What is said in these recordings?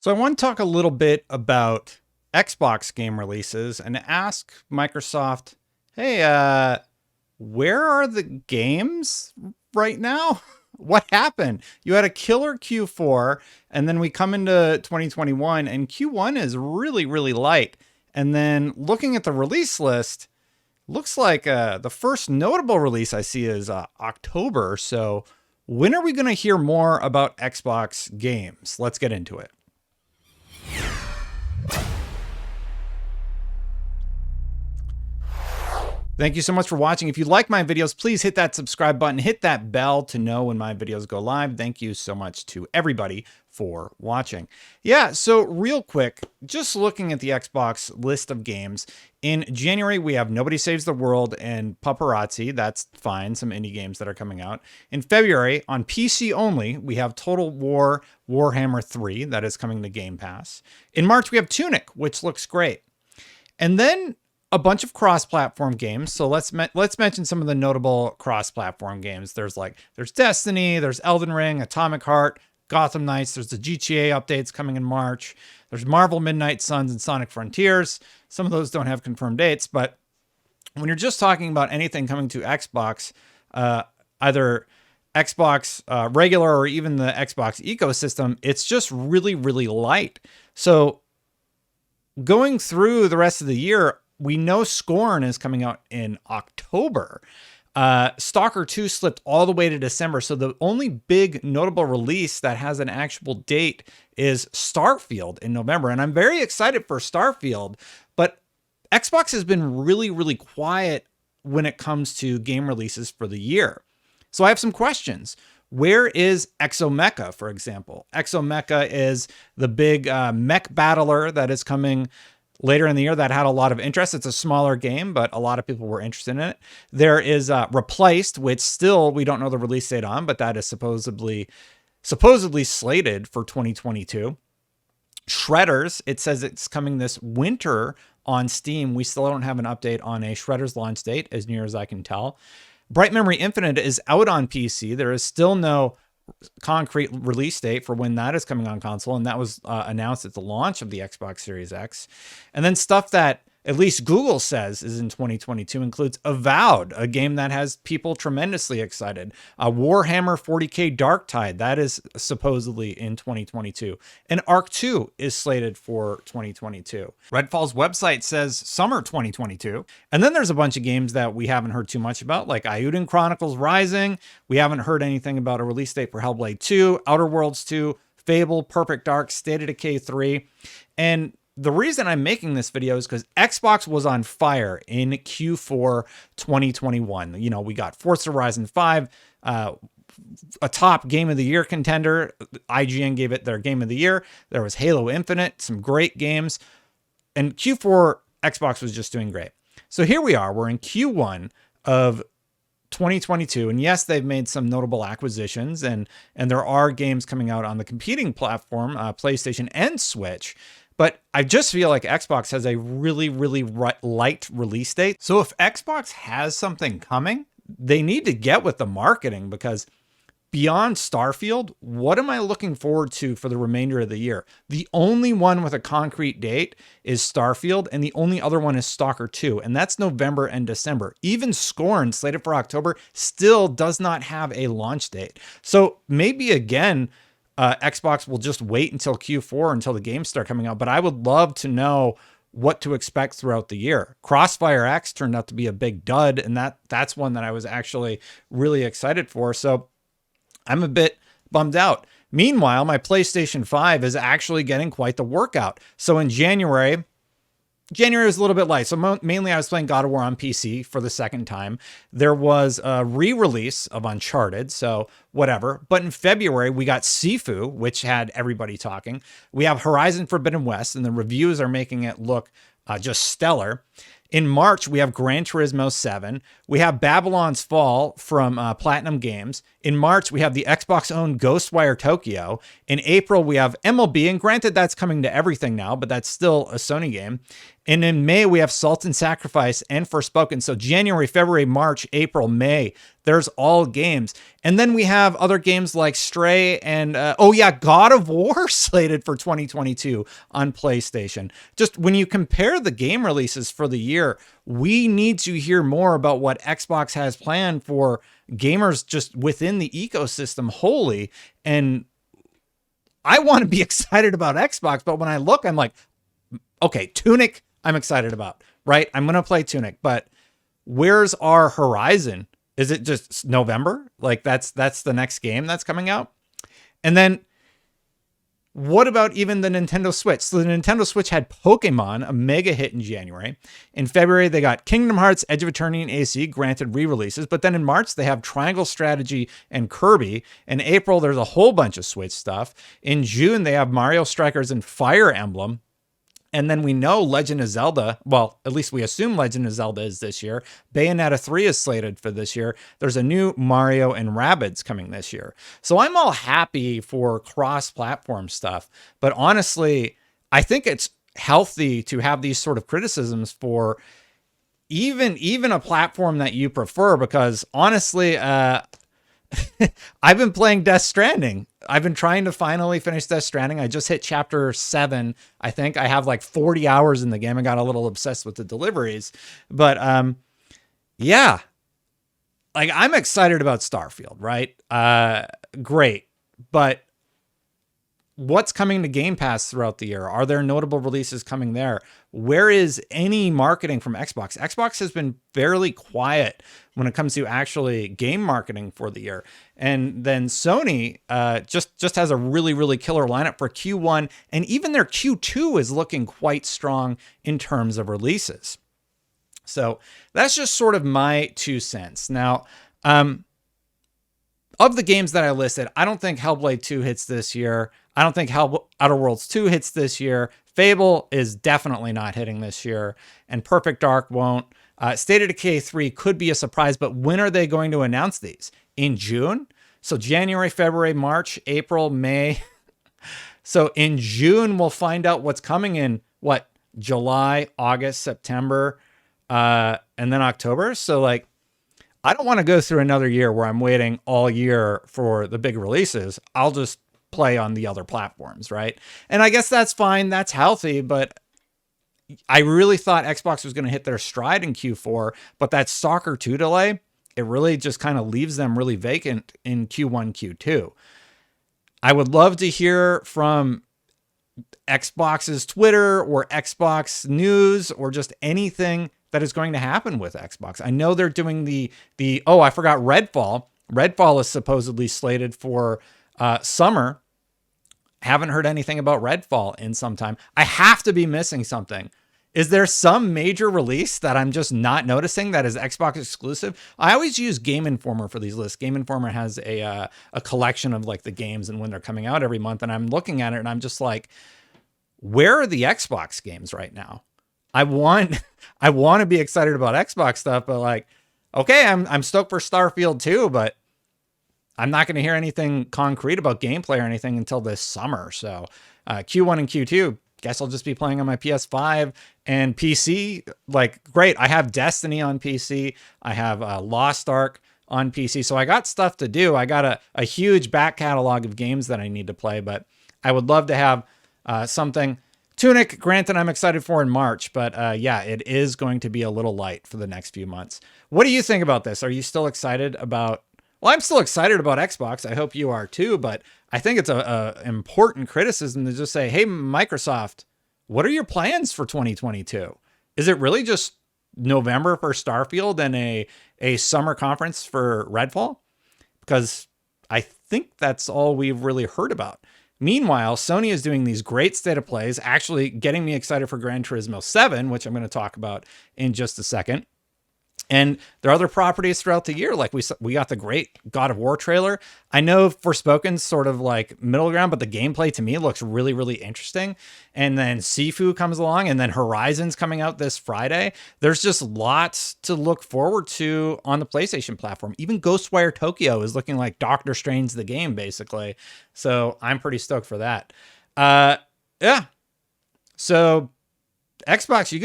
So I want to talk a little bit about Xbox game releases and ask Microsoft, hey, where are the games right now? What happened? You had a killer Q4, and then we come into 2021, and Q1 is really, really light. And then looking at the release list, looks like the first notable release I see is October. So when are we going to hear more about Xbox games? Let's get into it. Thank you so much for watching. If you like my videos, please hit that subscribe button, hit that bell to know when my videos go live. Thank you so much to everybody for watching. Yeah, so real quick, just looking at the Xbox list of games, in January, we have Nobody Saves the World and Paparazzi. That's fine, some indie games that are coming out. In February, on PC only, we have Total War Warhammer 3, that is coming to Game Pass. In March, we have Tunic, which looks great. And then a bunch of cross-platform games. So let's mention some of the notable cross-platform games. There's Destiny, there's Elden Ring, Atomic Heart, Gotham Knights. There's the GTA updates coming in March. There's Marvel Midnight Suns and Sonic Frontiers. Some of those don't have confirmed dates, but when you're just talking about anything coming to Xbox, either Xbox regular or even the Xbox ecosystem, it's just really, really light. So going through the rest of the year, we know Scorn is coming out in October. Stalker 2 slipped all the way to December. So the only big notable release that has an actual date is Starfield in November. And I'm very excited for Starfield, but Xbox has been really, really quiet when it comes to game releases for the year. So I have some questions. Where is Exomecha, for example? Exomecha is the big mech battler that is coming later in the year that had a lot of interest. It's a smaller game, but a lot of people were interested in it. There is Replaced, which still we don't know the release date on, but that is supposedly slated for 2022. Shredders, it says it's coming this winter on Steam. We still don't have an update on a Shredders launch date, as near as I can tell. Bright Memory Infinite is out on PC. There is still no concrete release date for when that is coming on console, and that was announced at the launch of the Xbox Series X. And then stuff that at least Google says is in 2022 includes Avowed, a game that has people tremendously excited. Warhammer 40k Darktide, that is supposedly in 2022. And Arc 2 is slated for 2022. Redfall's website says summer 2022. And then there's a bunch of games that we haven't heard too much about, like Eiyuden Chronicles Rising. We haven't heard anything about a release date for Hellblade 2, Outer Worlds 2, Fable, Perfect Dark, State of Decay 3. And the reason I'm making this video is because Xbox was on fire in Q4 2021. You know, we got Forza Horizon 5, a top Game of the Year contender. IGN gave it their Game of the Year. There was Halo Infinite, some great games. And Q4, Xbox was just doing great. So here we are. We're in Q1 of 2022. And yes, they've made some notable acquisitions, and there are games coming out on the competing platform, PlayStation and Switch. But I just feel like Xbox has a really, really light release date. So if Xbox has something coming, they need to get with the marketing, because beyond Starfield, what am I looking forward to for the remainder of the year? The only one with a concrete date is Starfield, and the only other one is Stalker 2, and that's November and December. Even Scorn, slated for October, still does not have a launch date. So maybe again, Xbox will just wait until Q4 until the games start coming out. But I would love to know what to expect throughout the year. Crossfire X turned out to be a big dud, and that's one that I was actually really excited for. So I'm a bit bummed out. Meanwhile, my PlayStation 5 is actually getting quite the workout. So in January was a little bit light. So mainly I was playing God of War on PC for the second time. There was a re-release of Uncharted, so whatever. But in February, we got Sifu, which had everybody talking. We have Horizon Forbidden West, and the reviews are making it look just stellar. In March, we have Gran Turismo 7. We have Babylon's Fall from Platinum Games. In March, we have the Xbox-owned Ghostwire Tokyo. In April, we have MLB, and granted, that's coming to everything now, but that's still a Sony game. And in May, we have Salt and Sacrifice and Forspoken. So January, February, March, April, May, There's all games. And then we have other games like Stray and, oh yeah, God of War slated for 2022 on PlayStation. Just when you compare the game releases for the year, we need to hear more about what Xbox has planned for gamers just within the ecosystem wholly. And I want to be excited about Xbox, but when I look, I'm like, okay, Tunic, I'm excited about, right? I'm going to play Tunic, but where's our horizon? Is it just November? Like that's the next game that's coming out? And then what about even the Nintendo Switch? So the Nintendo Switch had Pokemon, a mega hit in January. In February, they got Kingdom Hearts, Edge of Eternity, and AC, granted re-releases. But then in March, they have Triangle Strategy and Kirby. In April, there's a whole bunch of Switch stuff. In June, they have Mario Strikers and Fire Emblem. And then we know Legend of Zelda, well, at least we assume Legend of Zelda is this year. Bayonetta 3 is slated for this year. There's a new Mario and Rabbids coming this year. So I'm all happy for cross-platform stuff. But honestly, I think it's healthy to have these sort of criticisms for even a platform that you prefer, because honestly, I've been playing Death Stranding. I've been trying to finally finish Death Stranding. I just hit chapter 7. I think I have like 40 hours in the game. I got a little obsessed with the deliveries, but yeah, like I'm excited about Starfield, right? Great. But what's coming to Game Pass throughout the year? Are there notable releases coming there? Where is any marketing from Xbox? Xbox has been fairly quiet when it comes to actually game marketing for the year. And then Sony just has a really, really killer lineup for Q1. And even their Q2 is looking quite strong in terms of releases. So that's just sort of my 2 cents. Now, of the games that I listed, I don't think Hellblade 2 hits this year. I don't think Outer Worlds 2 hits this year. Fable is definitely not hitting this year. And Perfect Dark won't. State of Decay 3 could be a surprise, but when are they going to announce these? In June? So January, February, March, April, May. So in June, we'll find out what's coming in, what, July, August, September, and then October. So like, I don't want to go through another year where I'm waiting all year for the big releases. I'll just play on the other platforms, right? And I guess that's fine. That's healthy, but I really thought Xbox was going to hit their stride in Q4, but that Stalker 2 delay, it really just kind of leaves them really vacant in Q1, Q2. I would love to hear from Xbox's Twitter or Xbox News or just anything that is going to happen with Xbox. I know they're doing oh, I forgot Redfall. Redfall is supposedly slated for summer. Haven't heard anything about Redfall in some time. I have to be missing something. Is there some major release that I'm just not noticing that is Xbox exclusive? I always use Game Informer for these lists. Game Informer has a collection of like the games and when they're coming out every month. And I'm looking at it and I'm just like, where are the Xbox games right now? I want to be excited about Xbox stuff, but like, okay, I'm stoked for Starfield too, but I'm not going to hear anything concrete about gameplay or anything until this summer. So Q1 and Q2, guess I'll just be playing on my PS5 and PC. Like, great. I have Destiny on PC. I have Lost Ark on PC. So I got stuff to do. I got a huge back catalog of games that I need to play, but I would love to have something. Tunic, granted, I'm excited for in March, but yeah, it is going to be a little light for the next few months. What do you think about this? Are you still excited about... Well, I'm still excited about Xbox. I hope you are too, but I think it's a important criticism to just say, hey, Microsoft, what are your plans for 2022? Is it really just November for Starfield and a summer conference for Redfall? Because I think that's all we've really heard about. Meanwhile, Sony is doing these great state of plays, actually getting me excited for Gran Turismo 7, which I'm going to talk about in just a second. And there are other properties throughout the year. Like we got the great God of War trailer. I know Forspoken's sort of like middle ground, but the gameplay to me looks really, really interesting. And then Sifu comes along, and then Horizon's coming out this Friday. There's just lots to look forward to on the PlayStation platform. Even Ghostwire Tokyo is looking like Doctor Strange the game, basically. So I'm pretty stoked for that. Yeah. So Xbox, you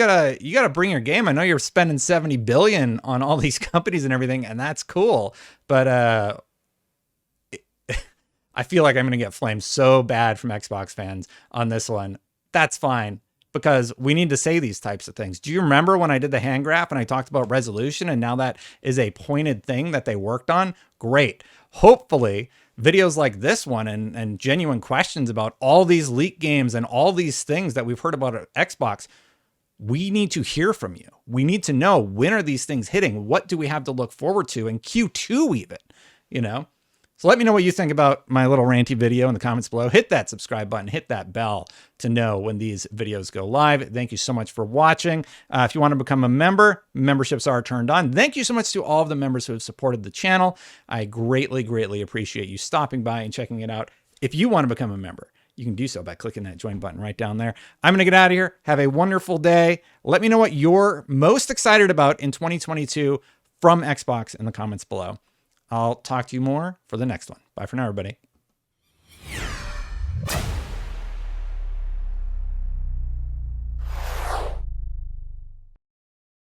gotta bring your game. I know you're spending 70 billion on all these companies and everything, and that's cool. But I feel like I'm gonna get flamed so bad from Xbox fans on this one. That's fine, because we need to say these types of things. Do you remember when I did the hand graph and I talked about resolution, and now that is a pointed thing that they worked on? Great. Hopefully videos like this one and genuine questions about all these leak games and all these things that we've heard about at Xbox, we need to hear from you. We need to know, when are these things hitting? What do we have to look forward to in Q2 even, you know? So let me know what you think about my little ranty video in the comments below. Hit that subscribe button, hit that bell to know when these videos go live. Thank you so much for watching. If you want to become a member, memberships are turned on. Thank you so much to all of the members who have supported the channel. I greatly, greatly appreciate you stopping by and checking it out. If you want to become a member, you can do so by clicking that join button right down there. I'm going to get out of here. Have a wonderful day. Let me know what you're most excited about in 2022 from Xbox in the comments below. I'll talk to you more for the next one. Bye for now, everybody.